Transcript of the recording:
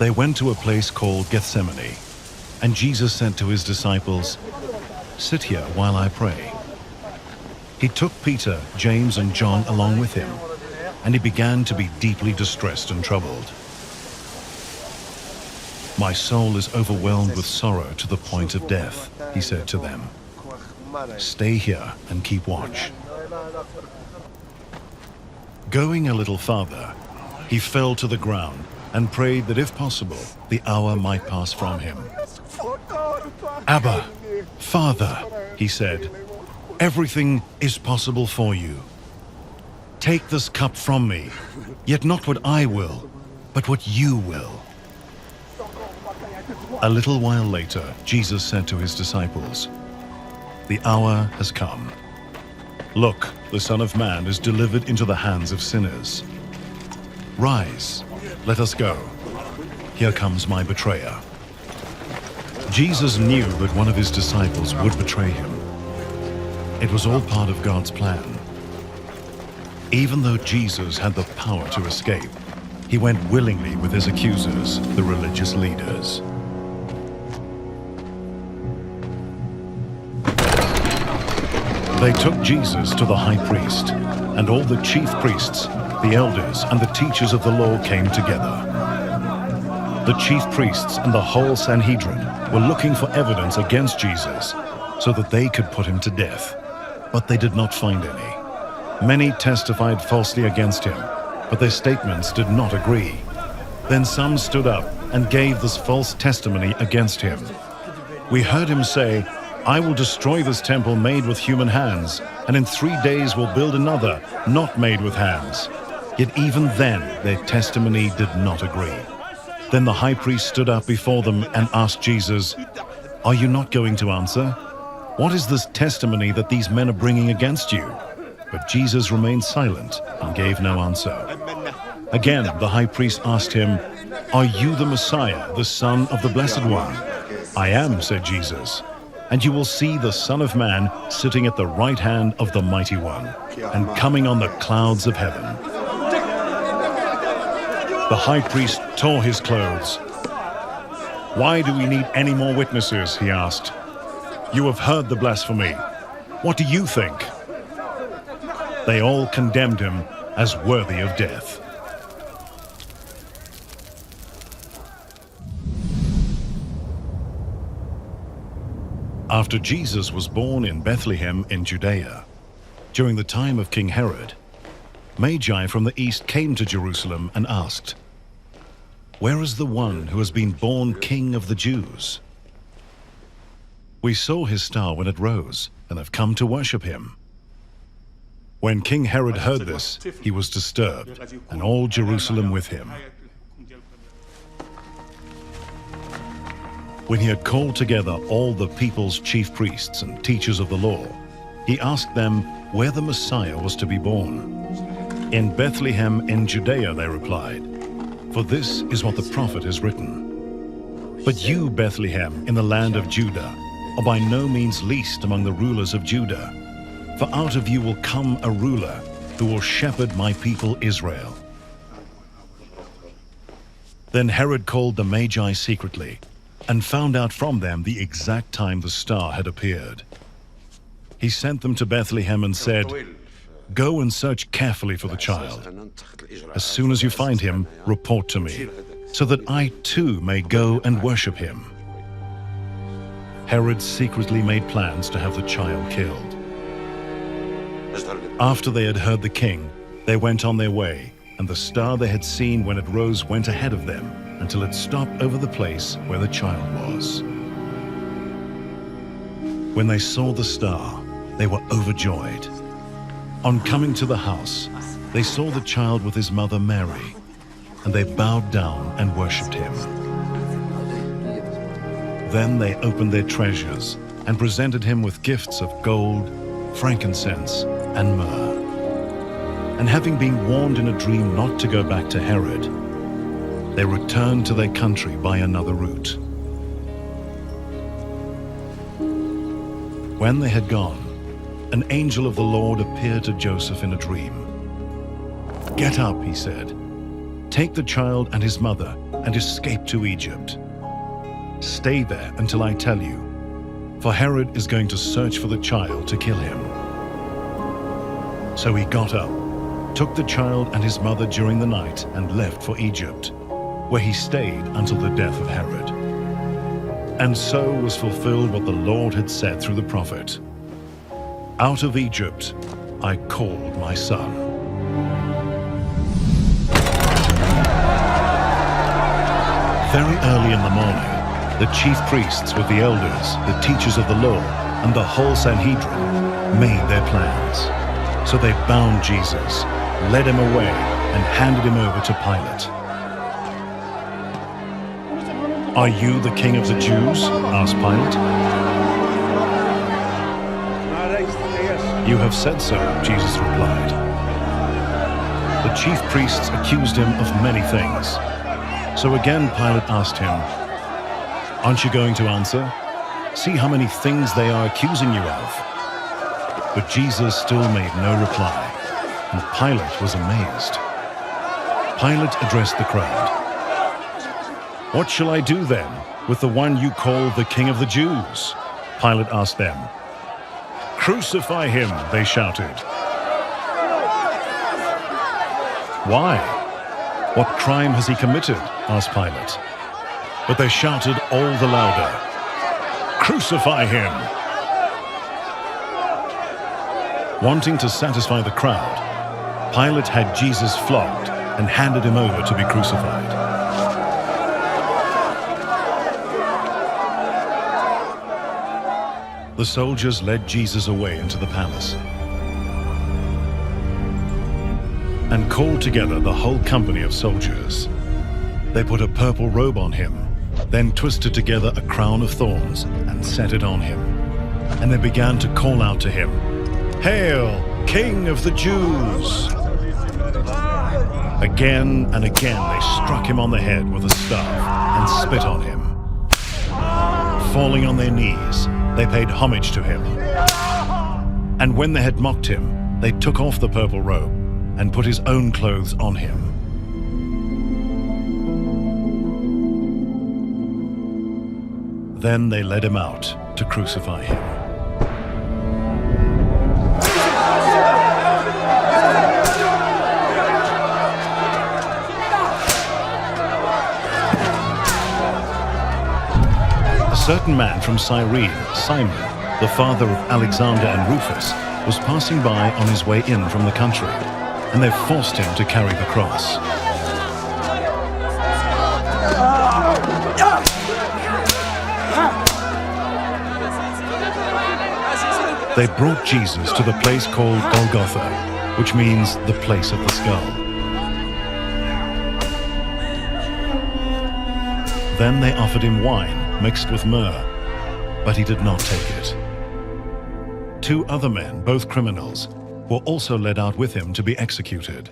They went to a place called Gethsemane, and Jesus said to his disciples, "Sit here while I pray." He took Peter, James, and John along with him, and he began to be deeply distressed and troubled. "My soul is overwhelmed with sorrow to the point of death," he said to them. "Stay here and keep watch." Going a little farther, he fell to the ground and prayed that if possible, the hour might pass from him. "Abba, Father," he said, "everything is possible for you. Take this cup from me, yet not what I will, but what you will." A little while later, Jesus said to his disciples, "The hour has come. Look, the Son of Man is delivered into the hands of sinners. Rise, let us go. Here comes my betrayer." Jesus knew that one of his disciples would betray him. It was all part of God's plan. Even though Jesus had the power to escape, he went willingly with his accusers, the religious leaders. They took Jesus to the high priest, and all the chief priests, the elders, and the teachers of the law came together. The chief priests and the whole Sanhedrin were looking for evidence against Jesus so that they could put him to death, but they did not find any. Many testified falsely against him, but their statements did not agree. Then some stood up and gave this false testimony against him. "We heard him say, 'I will destroy this temple made with human hands, and in 3 days will build another, not made with hands.' Yet even then their testimony did not agree." Then the high priest stood up before them and asked Jesus, "Are you not going to answer? What is this testimony that these men are bringing against you?" But Jesus remained silent and gave no answer. Again, the high priest asked him, "Are you the Messiah, the Son of the Blessed One?" "I am," said Jesus. "And you will see the Son of Man sitting at the right hand of the Mighty One, and coming on the clouds of heaven." The high priest tore his clothes. "Why do we need any more witnesses?" he asked. "You have heard the blasphemy. What do you think?" They all condemned him as worthy of death. After Jesus was born in Bethlehem in Judea, during the time of King Herod, Magi from the east came to Jerusalem and asked, "Where is the one who has been born King of the Jews? We saw his star when it rose and have come to worship him." When King Herod heard this, he was disturbed, and all Jerusalem with him. When he had called together all the people's chief priests and teachers of the law, he asked them where the Messiah was to be born. "In Bethlehem in Judea," they replied, "for this is what the prophet has written. But you, Bethlehem, in the land of Judah, are by no means least among the rulers of Judah, for out of you will come a ruler who will shepherd my people Israel." Then Herod called the Magi secretly and found out from them the exact time the star had appeared. He sent them to Bethlehem and said, "Go and search carefully for the child. As soon as you find him, report to me, so that I too may go and worship him." Herod secretly made plans to have the child killed. After they had heard the king, they went on their way, and the star they had seen when it rose went ahead of them until it stopped over the place where the child was. When they saw the star, they were overjoyed. On coming to the house, they saw the child with his mother Mary, and they bowed down and worshipped him. Then they opened their treasures and presented him with gifts of gold, frankincense, and myrrh. And having been warned in a dream not to go back to Herod, they returned to their country by another route. When they had gone, an angel of the Lord appeared to Joseph in a dream. "Get up," he said. "Take the child and his mother and escape to Egypt. Stay there until I tell you, for Herod is going to search for the child to kill him." So he got up, took the child and his mother during the night, and left for Egypt, where he stayed until the death of Herod. And so was fulfilled what the Lord had said through the prophet, "Out of Egypt I called my son." Very early in the morning, the chief priests with the elders, the teachers of the law, and the whole Sanhedrin made their plans. So they bound Jesus, led him away, and handed him over to Pilate. "Are you the king of the Jews?" asked Pilate. "You have said so," Jesus replied. The chief priests accused him of many things. So again Pilate asked him, "Aren't you going to answer? See how many things they are accusing you of." But Jesus still made no reply, and Pilate was amazed. Pilate addressed the crowd. "What shall I do then with the one you call the King of the Jews?" Pilate asked them. "Crucify him," they shouted. "Why? What crime has he committed?" asked Pilate. But they shouted all the louder, "Crucify him!" Wanting to satisfy the crowd, Pilate had Jesus flogged and handed him over to be crucified. The soldiers led Jesus away into the palace and called together the whole company of soldiers. They put a purple robe on him, then twisted together a crown of thorns and set it on him. And they began to call out to him, "Hail, King of the Jews!" Again and again they struck him on the head with a staff and spit on him. Falling on their knees, they paid homage to him. And when they had mocked him, they took off the purple robe and put his own clothes on him. Then they led him out to crucify him. A certain man from Cyrene, Simon, the father of Alexander and Rufus, was passing by on his way in from the country, and they forced him to carry the cross. They brought Jesus to the place called Golgotha, which means the place of the skull. Then they offered him wine mixed with myrrh, but he did not take it. 2 other men, both criminals, were also led out with him to be executed.